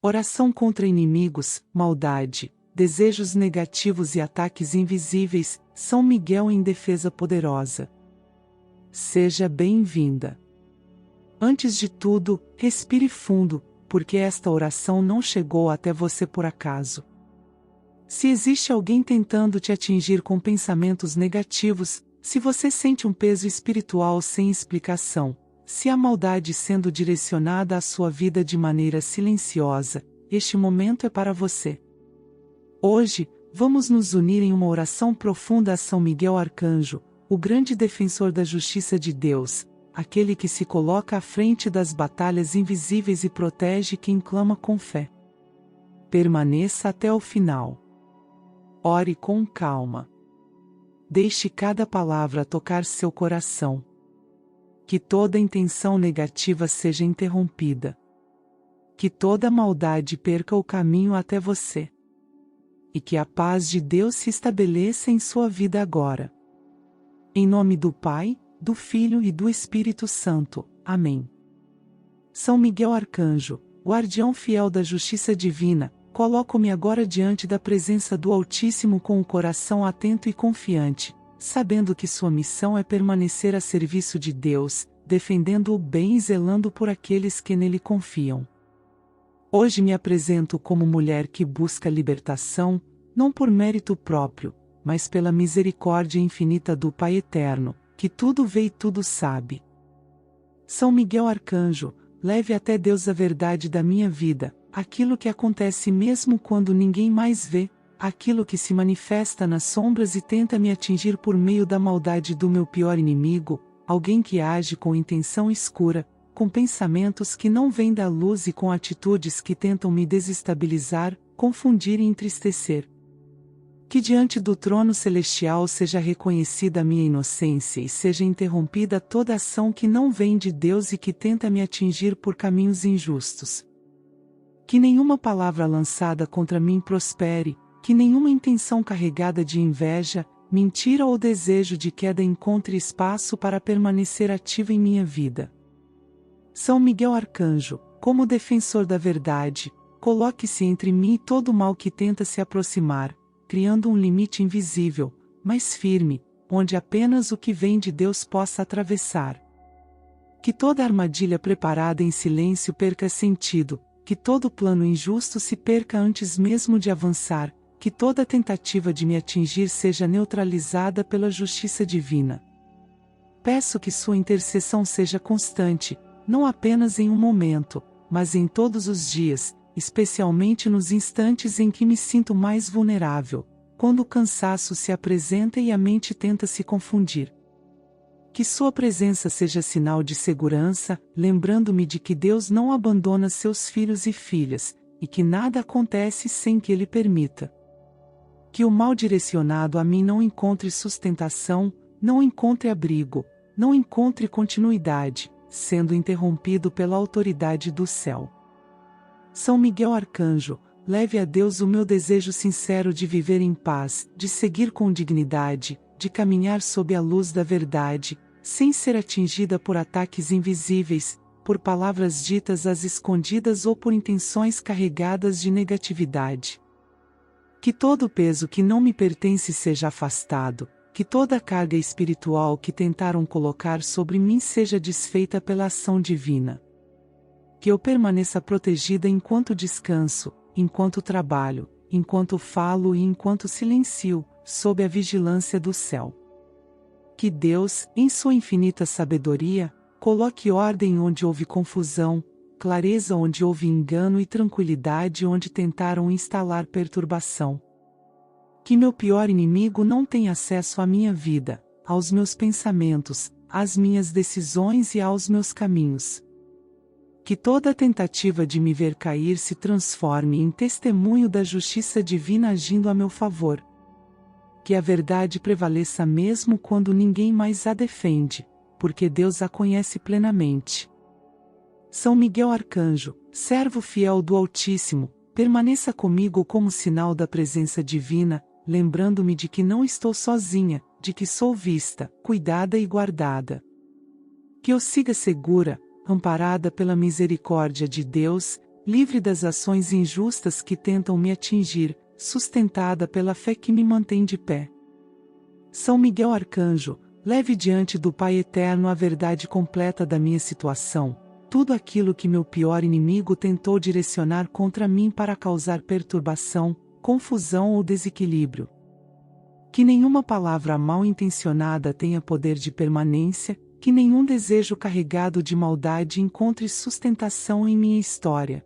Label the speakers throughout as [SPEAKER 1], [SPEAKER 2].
[SPEAKER 1] Oração contra inimigos, maldade, desejos negativos e ataques invisíveis, São Miguel em defesa poderosa. Seja bem-vinda. Antes de tudo, respire fundo, porque esta oração não chegou até você por acaso. Se existe alguém tentando te atingir com pensamentos negativos, se você sente um peso espiritual sem explicação, se a maldade sendo direcionada à sua vida de maneira silenciosa, este momento é para você. Hoje, vamos nos unir em uma oração profunda a São Miguel Arcanjo, o grande defensor da justiça de Deus, aquele que se coloca à frente das batalhas invisíveis e protege quem clama com fé. Permaneça até o final. Ore com calma. Deixe cada palavra tocar seu coração. Que toda intenção negativa seja interrompida. Que toda maldade perca o caminho até você. E que a paz de Deus se estabeleça em sua vida agora. Em nome do Pai, do Filho e do Espírito Santo. Amém. São Miguel Arcanjo, guardião fiel da justiça divina, coloco-me agora diante da presença do Altíssimo com o coração atento e confiante, sabendo que sua missão é permanecer a serviço de Deus, defendendo o bem e zelando por aqueles que nele confiam. Hoje me apresento como mulher que busca libertação, não por mérito próprio, mas pela misericórdia infinita do Pai Eterno, que tudo vê e tudo sabe. São Miguel Arcanjo, leve até Deus a verdade da minha vida, aquilo que acontece mesmo quando ninguém mais vê, aquilo que se manifesta nas sombras e tenta me atingir por meio da maldade do meu pior inimigo, alguém que age com intenção escura, com pensamentos que não vêm da luz e com atitudes que tentam me desestabilizar, confundir e entristecer. Que diante do trono celestial seja reconhecida a minha inocência e seja interrompida toda ação que não vem de Deus e que tenta me atingir por caminhos injustos. Que nenhuma palavra lançada contra mim prospere, que nenhuma intenção carregada de inveja, mentira ou desejo de queda encontre espaço para permanecer ativa em minha vida. São Miguel Arcanjo, como defensor da verdade, coloque-se entre mim e todo o mal que tenta se aproximar, criando um limite invisível, mas firme, onde apenas o que vem de Deus possa atravessar. Que toda armadilha preparada em silêncio perca sentido, que todo plano injusto se perca antes mesmo de avançar, que toda tentativa de me atingir seja neutralizada pela justiça divina. Peço que sua intercessão seja constante, não apenas em um momento, mas em todos os dias, especialmente nos instantes em que me sinto mais vulnerável, quando o cansaço se apresenta e a mente tenta se confundir. Que sua presença seja sinal de segurança, lembrando-me de que Deus não abandona seus filhos e filhas, e que nada acontece sem que Ele permita. Que o mal direcionado a mim não encontre sustentação, não encontre abrigo, não encontre continuidade, sendo interrompido pela autoridade do céu. São Miguel Arcanjo, leve a Deus o meu desejo sincero de viver em paz, de seguir com dignidade, de caminhar sob a luz da verdade, sem ser atingida por ataques invisíveis, por palavras ditas às escondidas ou por intenções carregadas de negatividade. Que todo o peso que não me pertence seja afastado, que toda a carga espiritual que tentaram colocar sobre mim seja desfeita pela ação divina. Que eu permaneça protegida enquanto descanso, enquanto trabalho, enquanto falo e enquanto silencio, sob a vigilância do céu. Que Deus, em sua infinita sabedoria, coloque ordem onde houve confusão, clareza onde houve engano e tranquilidade onde tentaram instalar perturbação. Que meu pior inimigo não tenha acesso à minha vida, aos meus pensamentos, às minhas decisões e aos meus caminhos. Que toda tentativa de me ver cair se transforme em testemunho da justiça divina agindo a meu favor. Que a verdade prevaleça mesmo quando ninguém mais a defende, porque Deus a conhece plenamente. São Miguel Arcanjo, servo fiel do Altíssimo, permaneça comigo como sinal da presença divina, lembrando-me de que não estou sozinha, de que sou vista, cuidada e guardada. Que eu siga segura, amparada pela misericórdia de Deus, livre das ações injustas que tentam me atingir, sustentada pela fé que me mantém de pé. São Miguel Arcanjo, leve diante do Pai Eterno a verdade completa da minha situação, tudo aquilo que meu pior inimigo tentou direcionar contra mim para causar perturbação, confusão ou desequilíbrio. Que nenhuma palavra mal intencionada tenha poder de permanência, que nenhum desejo carregado de maldade encontre sustentação em minha história.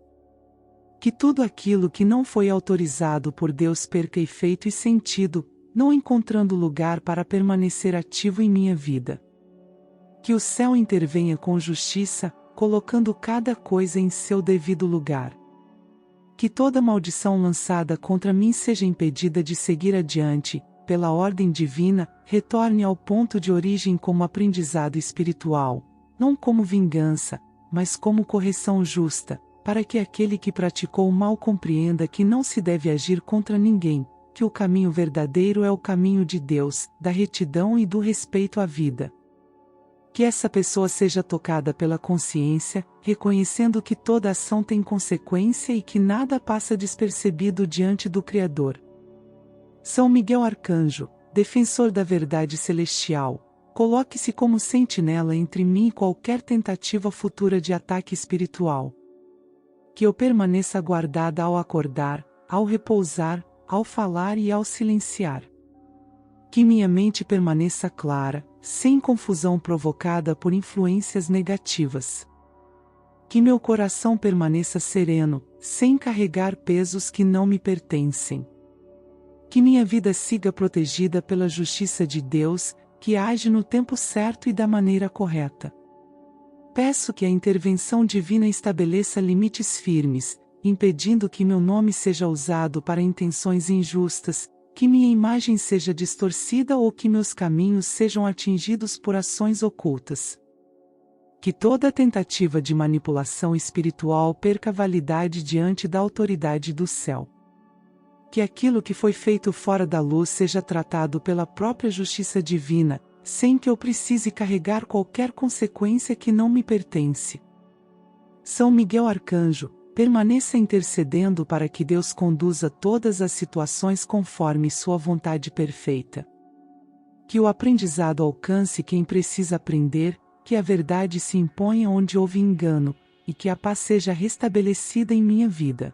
[SPEAKER 1] Que tudo aquilo que não foi autorizado por Deus perca efeito e sentido, não encontrando lugar para permanecer ativo em minha vida. Que o céu intervenha com justiça, colocando cada coisa em seu devido lugar. Que toda maldição lançada contra mim seja impedida de seguir adiante, pela ordem divina, retorne ao ponto de origem como aprendizado espiritual, não como vingança, mas como correção justa, para que aquele que praticou o mal compreenda que não se deve agir contra ninguém, que o caminho verdadeiro é o caminho de Deus, da retidão e do respeito à vida. Que essa pessoa seja tocada pela consciência, reconhecendo que toda ação tem consequência e que nada passa despercebido diante do Criador. São Miguel Arcanjo, defensor da verdade celestial, coloque-se como sentinela entre mim e qualquer tentativa futura de ataque espiritual. Que eu permaneça guardada ao acordar, ao repousar, ao falar e ao silenciar. Que minha mente permaneça clara, sem confusão provocada por influências negativas. Que meu coração permaneça sereno, sem carregar pesos que não me pertencem. Que minha vida siga protegida pela justiça de Deus, que age no tempo certo e da maneira correta. Peço que a intervenção divina estabeleça limites firmes, impedindo que meu nome seja usado para intenções injustas, que minha imagem seja distorcida ou que meus caminhos sejam atingidos por ações ocultas. Que toda tentativa de manipulação espiritual perca validade diante da autoridade do céu. Que aquilo que foi feito fora da luz seja tratado pela própria justiça divina, sem que eu precise carregar qualquer consequência que não me pertence. São Miguel Arcanjo, permaneça intercedendo para que Deus conduza todas as situações conforme sua vontade perfeita. Que o aprendizado alcance quem precisa aprender, que a verdade se imponha onde houve engano, e que a paz seja restabelecida em minha vida.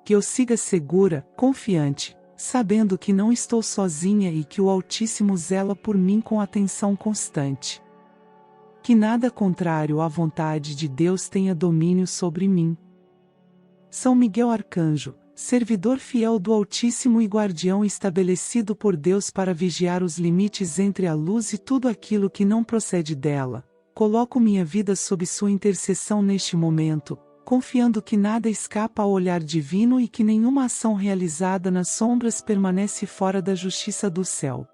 [SPEAKER 1] Que eu siga segura, confiante, sabendo que não estou sozinha e que o Altíssimo zela por mim com atenção constante. Que nada contrário à vontade de Deus tenha domínio sobre mim. São Miguel Arcanjo, servidor fiel do Altíssimo e guardião estabelecido por Deus para vigiar os limites entre a luz e tudo aquilo que não procede dela, coloco minha vida sob sua intercessão neste momento, confiando que nada escapa ao olhar divino e que nenhuma ação realizada nas sombras permanece fora da justiça do céu.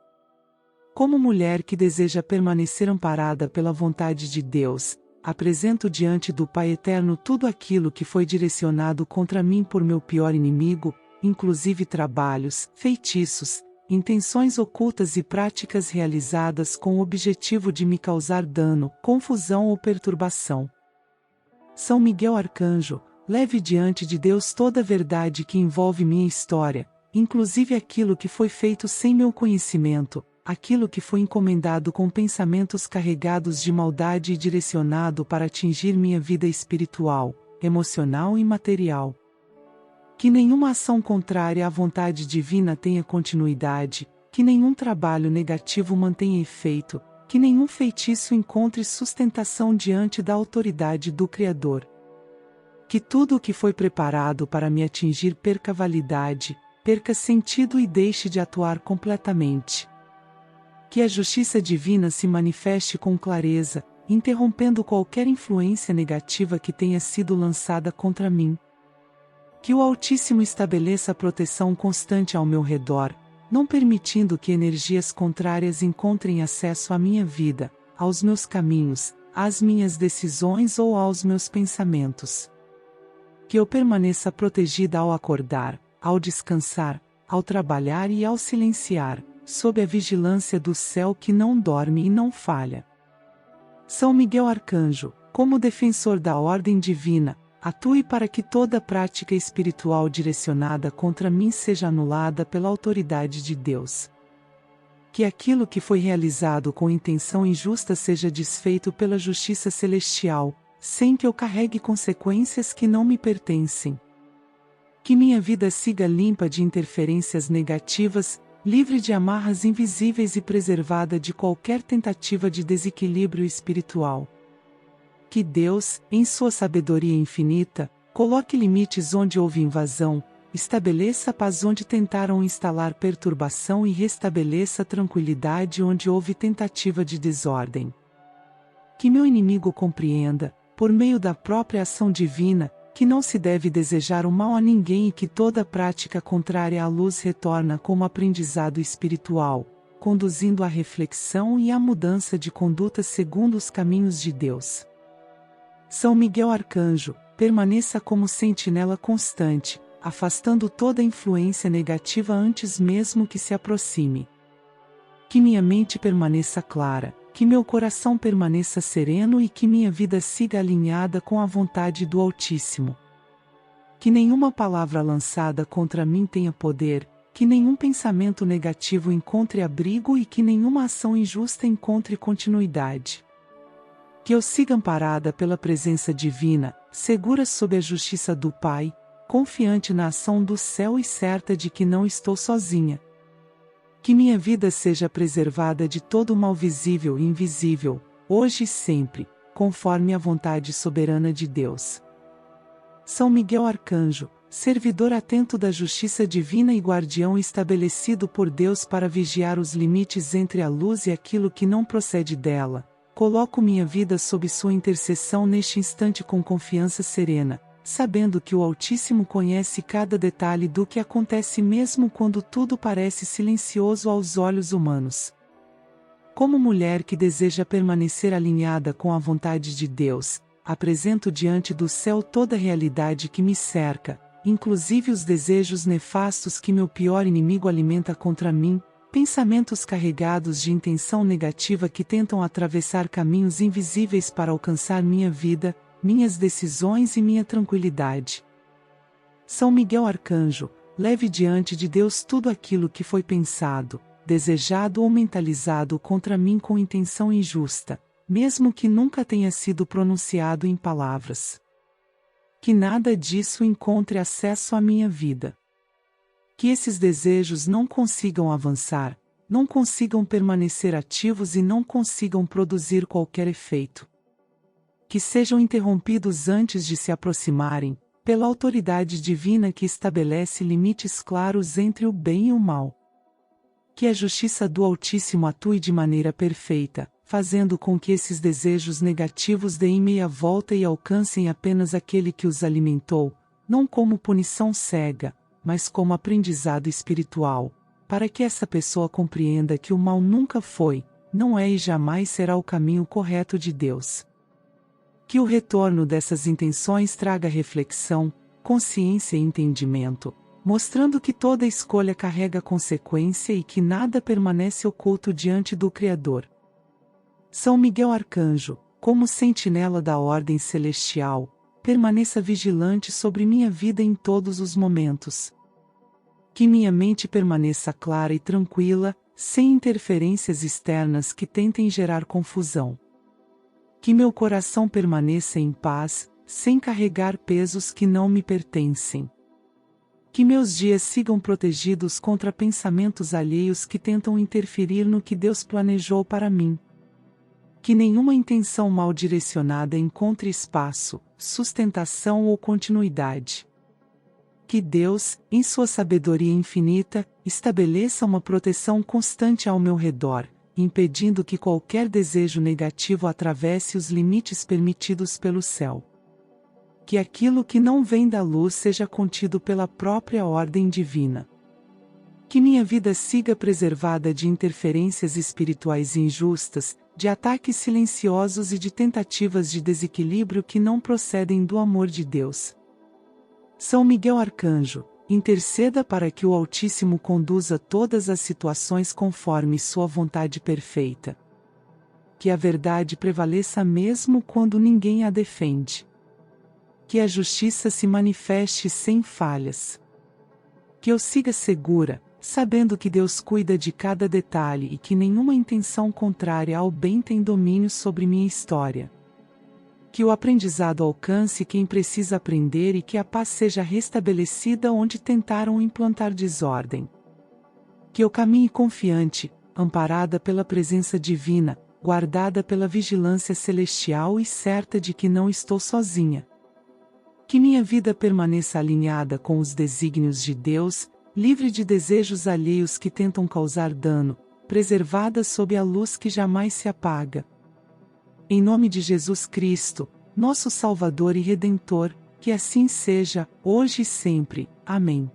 [SPEAKER 1] Como mulher que deseja permanecer amparada pela vontade de Deus, apresento diante do Pai Eterno tudo aquilo que foi direcionado contra mim por meu pior inimigo, inclusive trabalhos, feitiços, intenções ocultas e práticas realizadas com o objetivo de me causar dano, confusão ou perturbação. São Miguel Arcanjo, leve diante de Deus toda a verdade que envolve minha história, inclusive aquilo que foi feito sem meu conhecimento, aquilo que foi encomendado com pensamentos carregados de maldade e direcionado para atingir minha vida espiritual, emocional e material. Que nenhuma ação contrária à vontade divina tenha continuidade, que nenhum trabalho negativo mantenha efeito, que nenhum feitiço encontre sustentação diante da autoridade do Criador. Que tudo o que foi preparado para me atingir perca validade, perca sentido e deixe de atuar completamente. Que a justiça divina se manifeste com clareza, interrompendo qualquer influência negativa que tenha sido lançada contra mim. Que o Altíssimo estabeleça proteção constante ao meu redor, não permitindo que energias contrárias encontrem acesso à minha vida, aos meus caminhos, às minhas decisões ou aos meus pensamentos. Que eu permaneça protegida ao acordar, ao descansar, ao trabalhar e ao silenciar, sob a vigilância do céu que não dorme e não falha. São Miguel Arcanjo, como defensor da ordem divina, atue para que toda prática espiritual direcionada contra mim seja anulada pela autoridade de Deus. Que aquilo que foi realizado com intenção injusta seja desfeito pela justiça celestial, sem que eu carregue consequências que não me pertencem. Que minha vida siga limpa de interferências negativas, livre de amarras invisíveis e preservada de qualquer tentativa de desequilíbrio espiritual. Que Deus, em sua sabedoria infinita, coloque limites onde houve invasão, estabeleça paz onde tentaram instalar perturbação e restabeleça tranquilidade onde houve tentativa de desordem. Que meu inimigo compreenda, por meio da própria ação divina, que não se deve desejar o mal a ninguém e que toda prática contrária à luz retorna como aprendizado espiritual, conduzindo à reflexão e à mudança de conduta segundo os caminhos de Deus. São Miguel Arcanjo, permaneça como sentinela constante, afastando toda influência negativa antes mesmo que se aproxime. Que minha mente permaneça clara, que meu coração permaneça sereno e que minha vida siga alinhada com a vontade do Altíssimo. Que nenhuma palavra lançada contra mim tenha poder, que nenhum pensamento negativo encontre abrigo e que nenhuma ação injusta encontre continuidade. Que eu siga amparada pela presença divina, segura sob a justiça do Pai, confiante na ação do céu e certa de que não estou sozinha. Que minha vida seja preservada de todo o mal visível e invisível, hoje e sempre, conforme a vontade soberana de Deus. São Miguel Arcanjo, servidor atento da justiça divina e guardião estabelecido por Deus para vigiar os limites entre a luz e aquilo que não procede dela, coloco minha vida sob sua intercessão neste instante com confiança serena, sabendo que o Altíssimo conhece cada detalhe do que acontece mesmo quando tudo parece silencioso aos olhos humanos. Como mulher que deseja permanecer alinhada com a vontade de Deus, apresento diante do céu toda a realidade que me cerca, inclusive os desejos nefastos que meu pior inimigo alimenta contra mim, pensamentos carregados de intenção negativa que tentam atravessar caminhos invisíveis para alcançar minha vida, minhas decisões e minha tranquilidade. São Miguel Arcanjo, leve diante de Deus tudo aquilo que foi pensado, desejado ou mentalizado contra mim com intenção injusta, mesmo que nunca tenha sido pronunciado em palavras. Que nada disso encontre acesso à minha vida. Que esses desejos não consigam avançar, não consigam permanecer ativos e não consigam produzir qualquer efeito. Que sejam interrompidos antes de se aproximarem, pela autoridade divina que estabelece limites claros entre o bem e o mal. Que a justiça do Altíssimo atue de maneira perfeita, fazendo com que esses desejos negativos deem meia volta e alcancem apenas aquele que os alimentou, não como punição cega, mas como aprendizado espiritual, para que essa pessoa compreenda que o mal nunca foi, não é e jamais será o caminho correto de Deus. Que o retorno dessas intenções traga reflexão, consciência e entendimento, mostrando que toda escolha carrega consequência e que nada permanece oculto diante do Criador. São Miguel Arcanjo, como sentinela da ordem celestial, permaneça vigilante sobre minha vida em todos os momentos. Que minha mente permaneça clara e tranquila, sem interferências externas que tentem gerar confusão. Que meu coração permaneça em paz, sem carregar pesos que não me pertencem. Que meus dias sigam protegidos contra pensamentos alheios que tentam interferir no que Deus planejou para mim. Que nenhuma intenção mal direcionada encontre espaço, sustentação ou continuidade. Que Deus, em sua sabedoria infinita, estabeleça uma proteção constante ao meu redor, impedindo que qualquer desejo negativo atravesse os limites permitidos pelo céu. Que aquilo que não vem da luz seja contido pela própria ordem divina. Que minha vida siga preservada de interferências espirituais injustas, de ataques silenciosos e de tentativas de desequilíbrio que não procedem do amor de Deus. São Miguel Arcanjo, interceda para que o Altíssimo conduza todas as situações conforme sua vontade perfeita. Que a verdade prevaleça mesmo quando ninguém a defende. que a justiça se manifeste sem falhas. Que eu siga segura, sabendo que Deus cuida de cada detalhe e que nenhuma intenção contrária ao bem tem domínio sobre minha história. Que o aprendizado alcance quem precisa aprender e que a paz seja restabelecida onde tentaram implantar desordem. Que eu caminhe confiante, amparada pela presença divina, guardada pela vigilância celestial e certa de que não estou sozinha. Que minha vida permaneça alinhada com os desígnios de Deus, livre de desejos alheios que tentam causar dano, preservada sob a luz que jamais se apaga. Em nome de Jesus Cristo, nosso Salvador e Redentor, que assim seja, hoje e sempre. Amém.